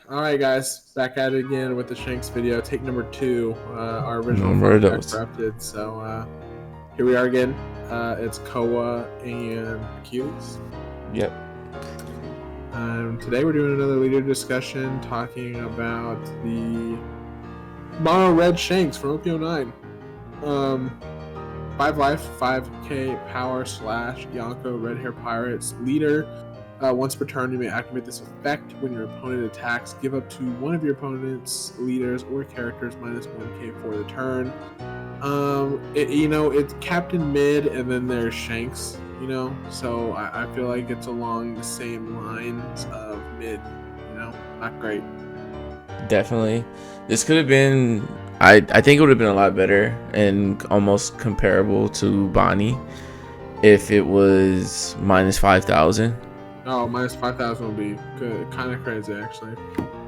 All right, guys, back at it again with the Shanks video, take number 2, our original Number fun those. corrupted. So here we are again. It's Koa and Achilles. Yep. Today we're doing another leader discussion, talking about the mono red Shanks from OP09. 5 life, 5k power / Yonko red hair pirates leader. Once per turn, you may activate this effect when your opponent attacks. Give up to one of your opponent's leaders or characters minus 1k for the turn. It's Captain Mid, and then there's Shanks. So I feel like it's along the same lines of Mid. Not great. Definitely. This could have been. I think it would have been a lot better and almost comparable to Bonnie if it was minus 5,000. Oh, minus 5,000 would be good. Kind of crazy, actually.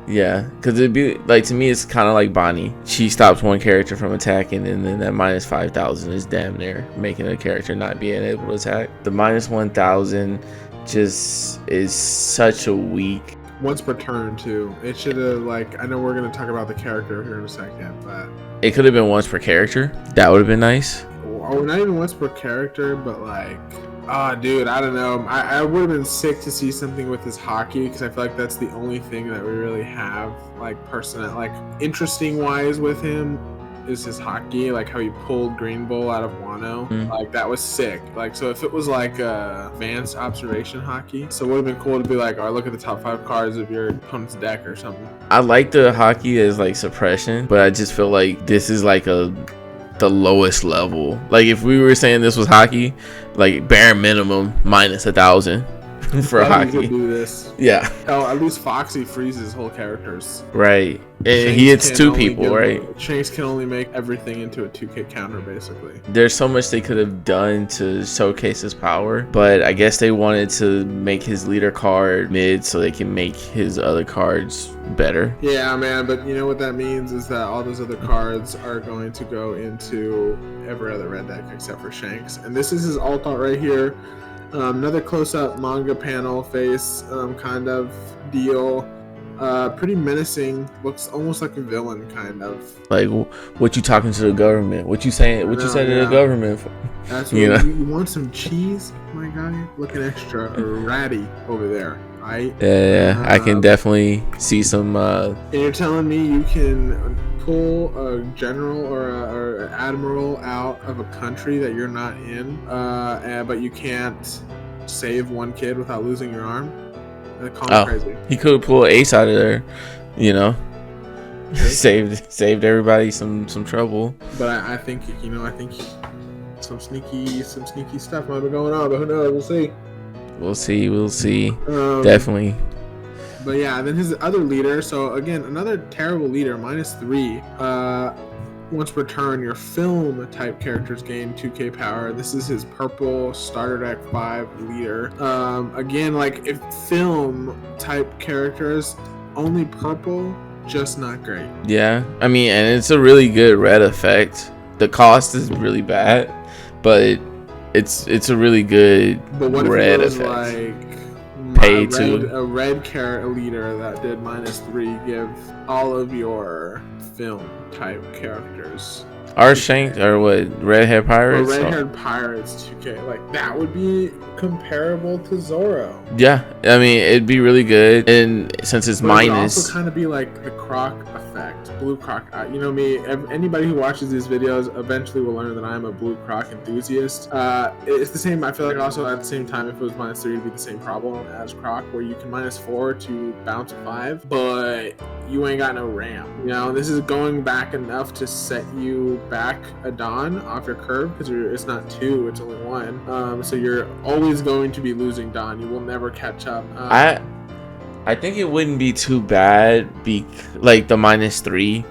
Yeah, because it'd be like, to me, it's kind of like Bonnie. She stops one character from attacking, and then that minus 5,000 is damn near making a character not being able to attack. The minus 1,000 just is such a weak. Once per turn, too. It should have, I know we're going to talk about the character here in a second, but It could have been once per character. That would have been nice. or not even once per character, but dude, I don't know. I would have been sick to see something with his hockey, because I feel like that's the only thing that we really have, interesting wise with him is his hockey, like how he pulled Green Bull out of Wano. That was sick. So if it was advanced observation hockey, so it would have been cool to be like, all right, look at the top 5 cards of your opponent's deck or something. I like the hockey as suppression, but I just feel like this is the lowest level. If we were saying this was hockey, bare minimum minus 1,000 for hockey. Could do this. Yeah. Hell, at least Foxy freezes whole characters. Right. And he hits 2 people, right? Shanks can only make everything into a 2k counter, basically. There's so much they could have done to showcase his power, but I guess they wanted to make his leader card mid so they can make his other cards better. Yeah, man, but you know what that means is that all those other cards are going to go into every other red deck except for Shanks. And this is his alt right here. Another close-up manga panel face kind of deal. Pretty menacing. Looks almost like a villain, kind of. What you talking to the government? What you saying? What you saying to the government for? That's what you want. Some cheese, my guy. Looking extra ratty over there, right? Yeah, I can definitely see some. And you're telling me you can pull a general or an admiral out of a country that you're not in, but you can't save one kid without losing your arm? Crazy. He could pull Ace out of there, saved everybody some trouble. But I think some sneaky stuff might be going on, but who knows? We'll see. Definitely. But yeah, then his other leader. So again, another terrible leader, minus 3. Once per turn, your film type characters gain 2k power. This is his purple starter deck 5 leader. Again, if film type characters only purple, just not great. Yeah, I mean, and it's a really good red effect. The cost is really bad, but it's a really good red effect. A red carrot leader that did minus 3, give all of your film type characters. Our Shanks or what? Red-haired pirates? Red-haired pirates 2k. That would be comparable to Zoro. Yeah, I mean, it'd be really good, and since it's minus, it would also kind of be like the Croc effect, Blue Croc. You know me. Anybody who watches these videos eventually will learn that I'm a Blue Croc enthusiast. It's the same. I feel like also at the same time, if it was minus 3, it'd be the same problem as Croc, where you can minus 4 to bounce a 5, but you ain't got no RAM. This is going back enough to set you back a Dawn off your curve, because it's not 2, it's only 1. So you're always going to be losing Dawn. You will never catch up. I think it wouldn't be too bad, the minus 3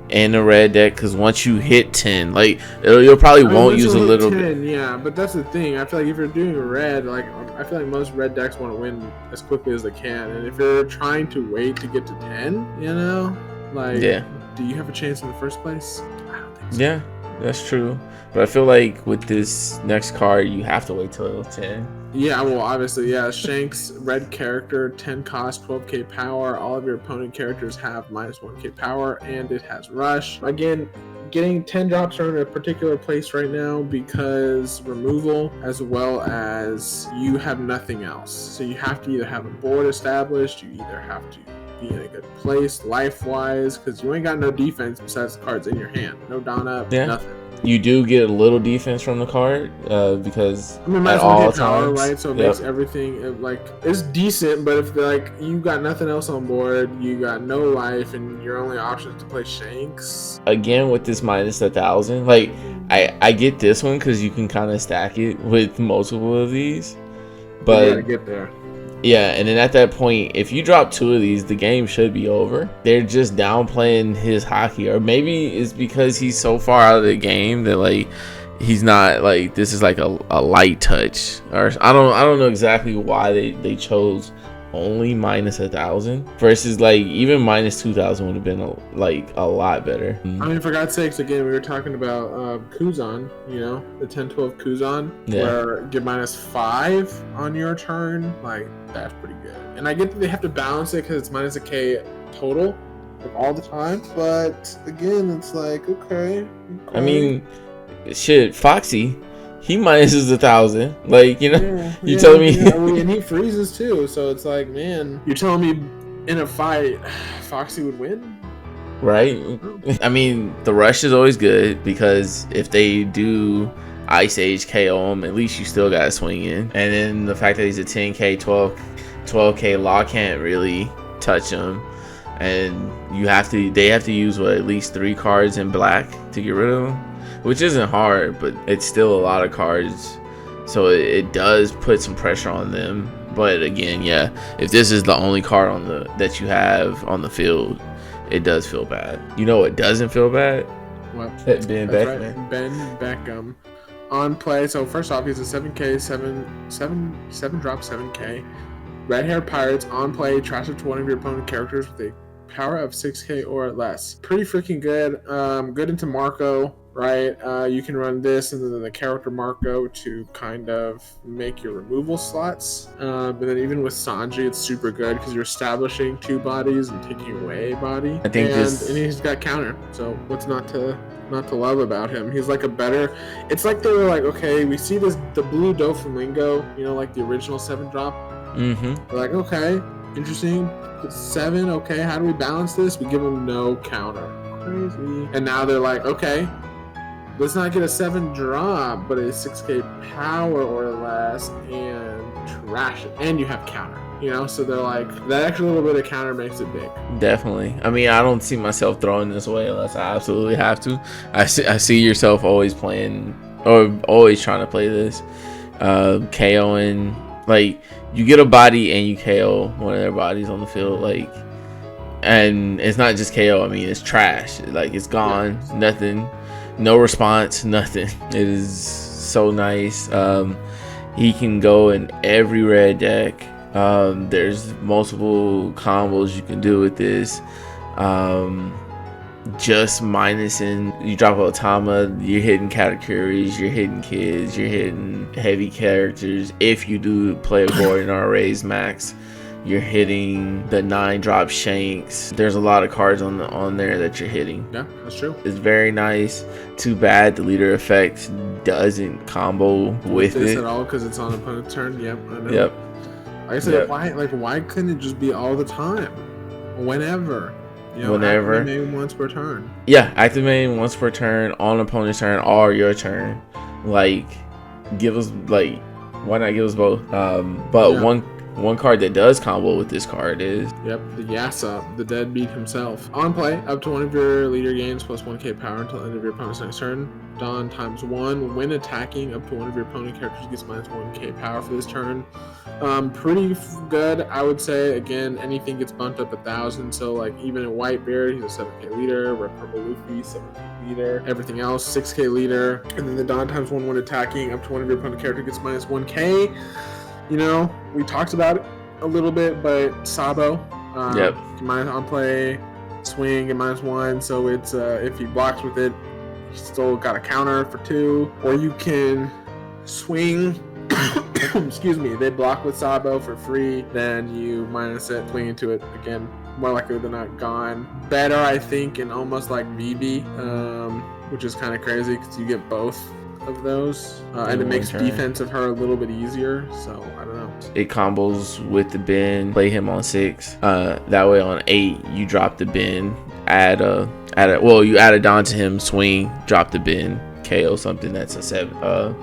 in a red deck, because once you hit 10, you'll probably won't use a little 10, bit. Yeah, but that's the thing. I feel like if you're doing red, I feel like most red decks want to win as quickly as they can, and if you're trying to wait to get to 10, yeah, do you have a chance in the first place? I don't think so. Yeah, that's true. But I feel like with this next card, you have to wait till 10. Yeah, well, obviously, yeah. Shanks, red character, 10 cost, 12k power. All of your opponent characters have minus 1k power, and it has rush. Again, getting 10 drops are in a particular place right now because removal, as well as you have nothing else. So you have to either have a board established, you either have to be in a good place life-wise, because you ain't got no defense besides the cards in your hand. No Don up, Yeah. nothing. You do get a little defense from the card because I mean, at minus all 1k power, times, right? So it makes everything like it's decent. But if like you got nothing else on board, you got no life, and your only option is to play Shanks. Again with this minus 1,000, like I get this one because you can kind of stack it with multiple of these, but you gotta get there. yeah, and then at that point, if you drop 2 of these, the game should be over. They're just downplaying his hockey, or maybe it's because he's so far out of the game that like he's not like this is like a light touch, or I don't know exactly why they chose only minus 1,000 versus like even minus 2,000 would have been a lot better. I mean, for God's sakes, again, we were talking about Kuzan, you know, the 10-12 Kuzan, where get -5 on your turn, like that's pretty good. And I get that they have to balance it because it's minus a K total like, all the time, but again, it's like okay. I mean, shit, Foxy. He minuses 1,000, like you know. You telling me? Yeah, and he freezes too. So it's like, man, you're telling me in a fight, Foxy would win, right? I mean, the rush is always good because if they do Ice Age KO him, at least you still got to swing in. And then the fact that he's a 10k, 12k law can't really touch him, and they have to use at least 3 cards in black to get rid of him. Which isn't hard, but it's still a lot of cards, so it does put some pressure on them. But again, yeah, if this is the only card that you have on the field, it does feel bad. You know what doesn't feel bad? What? Ben Beckman. Right. Ben Beckham on play. So first off, he's a 7k, 7 drop 7k. Red Hair Pirates on play. Trash up to one of your opponent characters with a power of 6k or less. Pretty freaking good. Good into Marco. Right, you can run this and then the character Marco to kind of make your removal slots. But then even with Sanji, it's super good because you're establishing 2 bodies and taking away a body. I think and he's got counter. So what's not to love about him? He's like a better. It's like they were like, okay, we see the blue Doflamingo, you know, like the original 7 drop. Mm-hmm. They're like, okay, interesting. 7, okay. How do we balance this? We give him no counter. Crazy. And now they're like, okay. Let's not get a 7 drop, but a 6k power or less and trash it. And you have counter, you know? So they're like, that extra little bit of counter makes it big. Definitely. I mean, I don't see myself throwing this away unless I absolutely have to. I see yourself always playing or always trying to play this. KOing, like, you get a body and you KO one of their bodies on the field, like, and it's not just KO. I mean, it's trash. Like, it's gone. Yeah. Nothing. No response, nothing. It is so nice. He can go in every red deck. There's multiple combos you can do with this. Just minusing, you drop Otama, you're hitting Katakuris, you're hitting kids, you're hitting heavy characters. If you do play a Gordon or a Raise Max, you're hitting the 9 drop Shanks. There's a lot of cards on there that you're hitting. Yeah, that's true. It's very nice. Too bad the leader effect doesn't combo with this it at all because it's on opponent's turn. Yep, I know. Yep. Like I said, why couldn't it just be all the time, whenever? You know, whenever. Activating once per turn. Yeah, activating once per turn on opponent's turn or your turn. Like, give us why not give us both? But yeah. One card that does combo with this card is the Yasa, the deadbeat himself. On play, up to one of your leader gains plus 1k power until end of your opponent's next turn. Don ×1. When attacking, up to one of your opponent characters gets minus 1k power for this turn. Pretty good, I would say. Again, anything gets bumped up 1,000. So like even in Whitebeard, he's a 7k leader. Red Purple Luffy, 7k leader. Everything else, 6k leader. And then the Don ×1 when attacking, up to one of your opponent characters gets minus 1k. You know, we talked about it a little bit, but Sabo, minus on play, swing and -1. So it's if he blocks with it, he's still got a counter for 2. Or you can swing excuse me, they block with Sabo for free, then you minus it, swing into it again. More likely than not gone. Better, I think, in almost like VB, which is kind of crazy because you get both of those, and it makes defense of her a little bit easier. So I don't know. It combos with the bin. Play him on 6. That way on 8 you drop the bin. You add a Don to him. Swing. Drop the bin. KO something. That's a 7.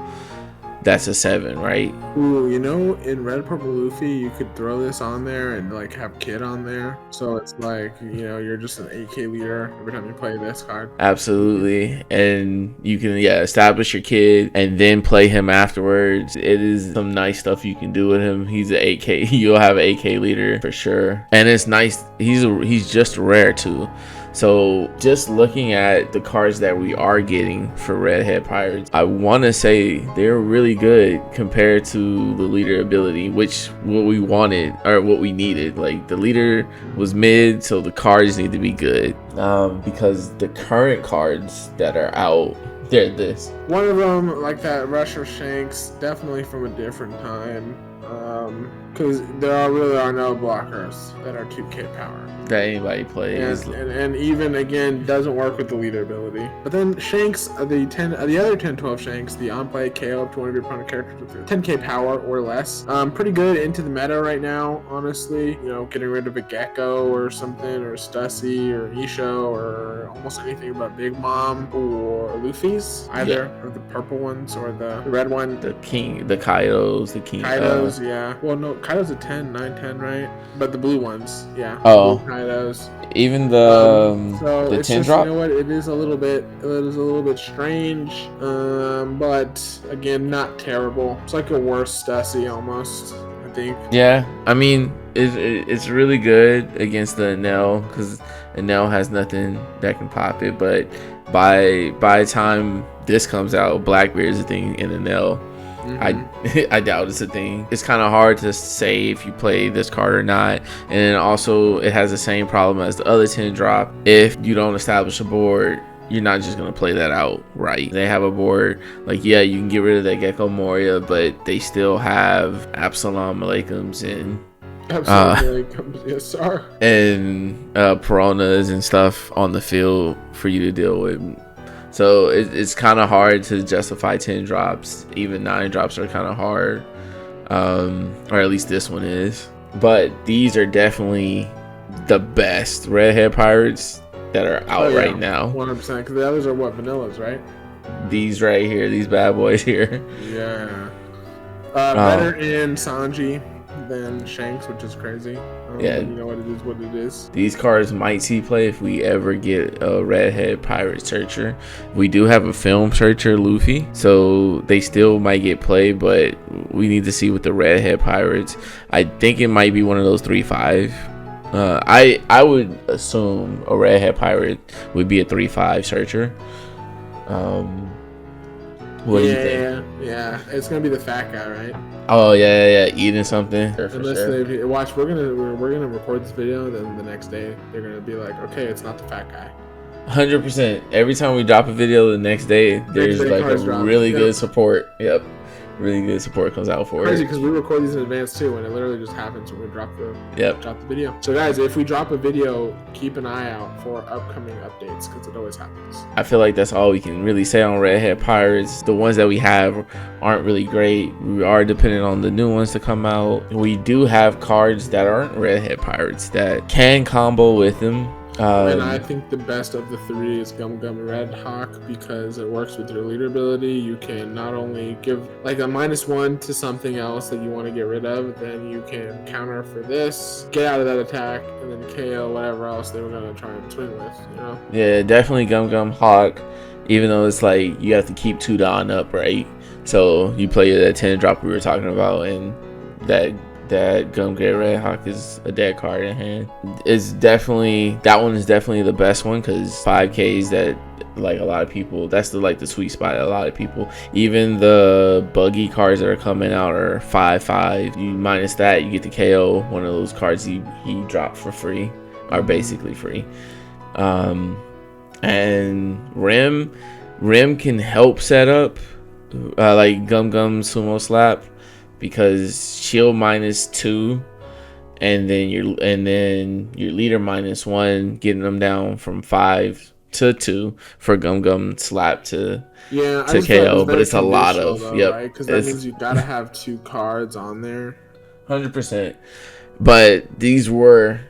That's a 7, right? Ooh, you know, in Red Purple Luffy, you could throw this on there and like have Kid on there. So it's like, you know, you're just an 8K leader every time you play this card. Absolutely. And you can, establish your Kid and then play him afterwards. It is some nice stuff you can do with him. He's an 8K. You'll have an 8K leader for sure. And it's nice. He's just rare too. So just looking at the cards that we are getting for Redhead Pirates, I want to say they're really good compared to the leader ability, which what we wanted or what we needed. Like the leader was mid, so the cards need to be good, because the current cards that are out, they're this. One of them, like that Rusher Shanks, definitely from a different time. Because there really are no blockers that are 2K power that anybody plays, and even again doesn't work with the leader ability. But then Shanks, the other 10-12 Shanks, the on play KO up to one of your opponent characters with 10K power or less, pretty good into the meta right now. Honestly, you know, getting rid of a Gecko or something, or Stussy or Isho or almost anything but Big Mom or Luffy's, either of the purple ones or the red one, the King, the Kaidos, the King. Kaidos, yeah. Well, no, Kaido's a 10, 9, 10, right? But the blue ones, yeah. Oh. Blue Kaidos. Even the so the it's 10 just, drop. You know what? It is a little bit strange. But again, not terrible. It's like a worse Stussy almost, I think. Yeah, I mean, it's really good against the Enel because Enel has nothing that can pop it. But by the time this comes out, Blackbeard's a thing in Enel. I doubt it's a thing. It's kind of hard to say if you play this card or not. And then also it has the same problem as the other 10 drop. If you don't establish a board, you're not just going to play that out right. They have a board like, yeah, you can get rid of that Gecko Moria, but they still have Absalom Alaikums and yes, sir. And Piranhas and stuff on the field for you to deal with. So it's kind of hard to justify 10 drops. Even 9 drops are kind of hard, or at least this one is. But these are definitely the best Redhead Pirates that are out right now. 100%. Because the others are what, vanillas, right? These right here, these bad boys here. Yeah. Better in Sanji than Shanks, which is crazy. Yeah, you know what it is. These cards might see play if we ever get a Redhead Pirate Searcher. We do have a Film Searcher Luffy, so they still might get play, but we need to see with the Redhead Pirates. I think it might be one of those 3-5. I would assume a Redhead Pirate would be a 3-5 Searcher. What do you think? Yeah, it's gonna be the fat guy, right? Oh yeah, eating something. Unless watch, we're gonna record this video, then the next day they're gonna be like, okay, it's not the fat guy. 100%. Every time we drop a video, the next day there's like a really good support. Yep, really good support comes out for it. Crazy because we record these in advance too, and it literally just happens when we drop the video. So guys, if we drop a video, keep an eye out for upcoming updates because it always happens. I feel like that's all we can really say on Redhead Pirates. The ones that we have aren't really great. We are dependent on the new ones to come out. We do have cards that aren't Redhead Pirates that can combo with them. And I think the best of the 3 is Gum Gum Red Hawk because it works with your leader ability. You can not only give like a -1 to something else that you want to get rid of, then you can counter for this, get out of that attack, and then KO whatever else they were going to try and swing with, you know? Yeah, definitely Gum Gum Hawk, even though it's like you have to keep 2 Don up, right? So you play that 10 drop we were talking about, and that Gum Gum Red Hawk is a dead card in hand. That one is definitely the best one because 5Ks that like a lot of people, that's the sweet spot. A lot of people, even the buggy cards that are coming out are 5/5. You minus that, you get the KO. One of those cards he dropped for free, are basically free. And Rim can help set up like Gum Gum Sumo Slap. because shield -2, and then your leader -1, getting them down from 5 to 2 for Gum Slap to I just feel like KO. But it's a lot conditional of though, right? Because that means you gotta have 2 cards on there. 100%. But these were,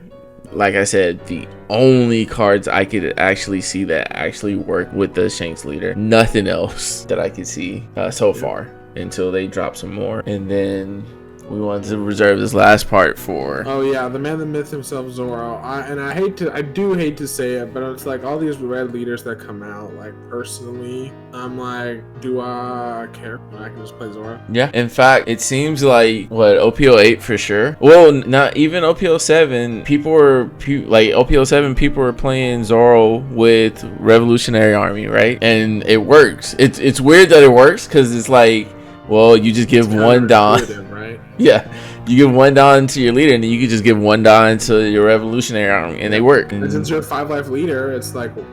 like I said, the only cards I could actually see that actually work with the Shanks leader. Nothing else that I could see so far until they drop some more. And then we wanted to reserve this last part for... Oh yeah, the man, the myth himself, Zoro. I do hate to say it, but it's like all these red leaders that come out, like personally, I'm like, do I care when I can just play Zoro? Yeah, in fact, it seems like, what, OP08 for sure. Well, not even OP07. People were like OP07. People were playing Zoro with Revolutionary Army, right? And it works. It's weird that it works because it's like, well, you just give one Don. Right? Yeah, you give one Don to your leader, and then you can just give one Don to your Revolutionary Army, and they work. And since you're a 5-life leader, it's like, well,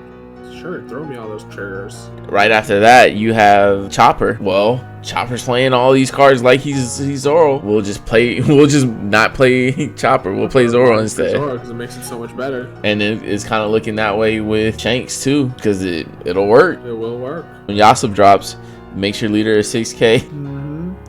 sure, throw me all those triggers. Right after that, you have Chopper. Well, Chopper's playing all these cards like he's Zoro. We'll just not play Chopper. We'll play Zoro instead. Zoro, because it makes it so much better. And it's kind of looking that way with Shanks too, because it'll work. It will work. When Yasub drops, makes your leader a 6K.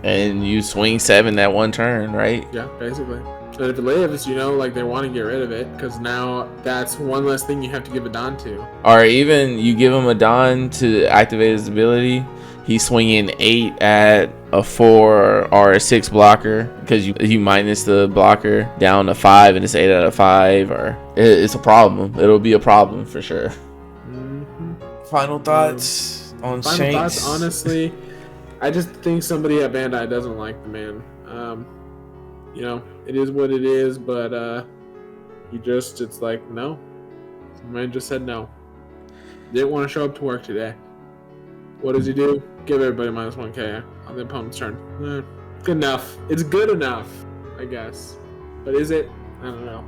And you swing 7 that one turn, right? Yeah, basically. And if it lives, like they want to get rid of it because now that's one less thing you have to give a Don to. Or even you give him a Don to activate his ability. He's swinging 8 at a 4 or a 6 blocker because you minus the blocker down to 5 and it's 8 out of 5. Or it's a problem. It'll be a problem for sure. Final thoughts on Shanks? Final thoughts, honestly. I just think somebody at Bandai doesn't like the man. It is what it is, but it's like, no. The man just said no. Didn't want to show up to work today. What does he do? Give everybody -1K on the opponent's turn. Good enough. It's good enough, I guess. But is it? I don't know.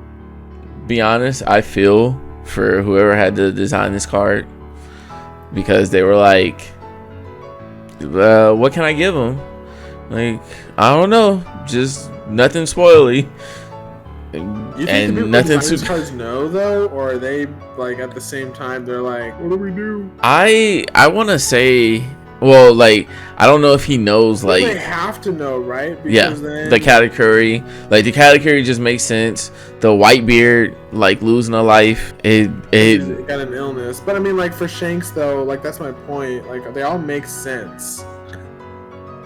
Be honest, I feel for whoever had to design this card because they were like, what can I give him? Like, I don't know, just nothing spoily. You think the nothing super cards know though, or are they like at the same time they're like, what do we do? I want to say, well, like, I don't know if he knows, like, they have to know, right? Because the category, like, the category just makes sense. The white beard, like, losing a life, it got an illness. But I mean, like, for Shanks though, like, that's my point. Like, they all make sense.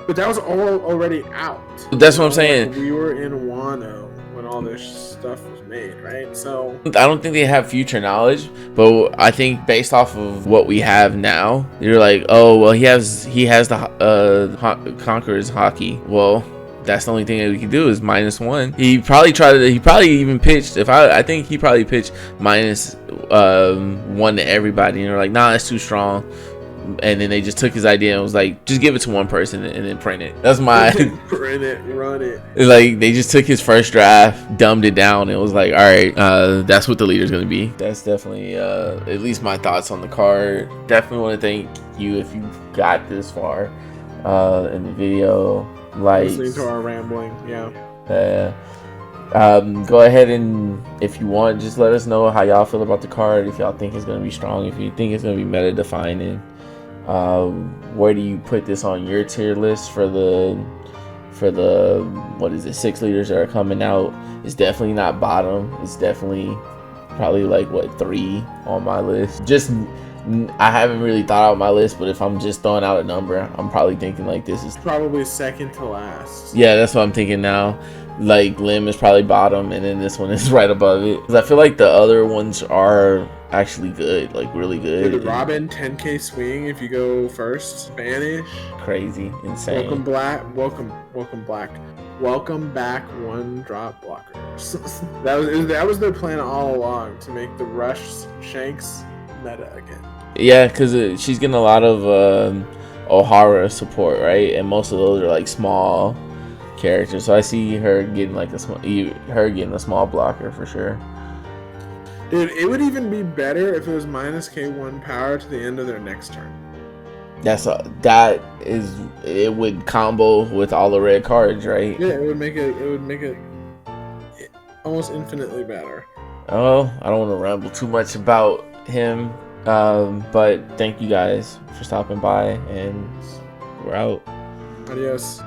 But that was all already out. That's what I'm saying. Like, we were in Wano when all this stuff was made, right? So I don't think they have future knowledge, but I think based off of what we have now, you're like, oh well, he has the Conqueror's hockey. Well, that's the only thing that we can do is -1. He probably even pitched, I think he probably pitched -1 to everybody, and they're like, nah, that's too strong. And then they just took his idea and was like, just give it to one person and then print it. That's my print it, run it. It's like they just took his first draft, dumbed it down, and was like, all right, that's what the leader's gonna be. That's definitely at least my thoughts on the card. Definitely want to thank you if you got this far in the video. Like, listening to our rambling, yeah. Go ahead and, if you want, just let us know how y'all feel about the card. If y'all think it's gonna be strong, if you think it's gonna be meta defining. Where do you put this on your tier list for the what is it, 6 leaders that are coming out? It's definitely not bottom. It's definitely probably like 3 on my list. I haven't really thought out my list, but if I'm just throwing out a number, I'm probably thinking like this is probably second to last. Yeah, that's what I'm thinking now. Like, Lim is probably bottom, and then this one is right above it. Because I feel like the other ones are actually good, like really good. Dude, Robin, 10K swing if you go first. Spanish. Crazy, insane. Welcome back 1-drop blockers. that was their plan all along, to make the rush Shanks meta again. Yeah, because she's getting a lot of O'Hara support, right? And most of those are like small characters, so I see her getting like a small blocker for sure. Dude, it would even be better if it was -K1 power to the end of their next turn. That is, it would combo with all the red cards, right? Yeah, it would make it almost infinitely better. Oh, I don't want to ramble too much about him, but thank you guys for stopping by, and we're out. Adios.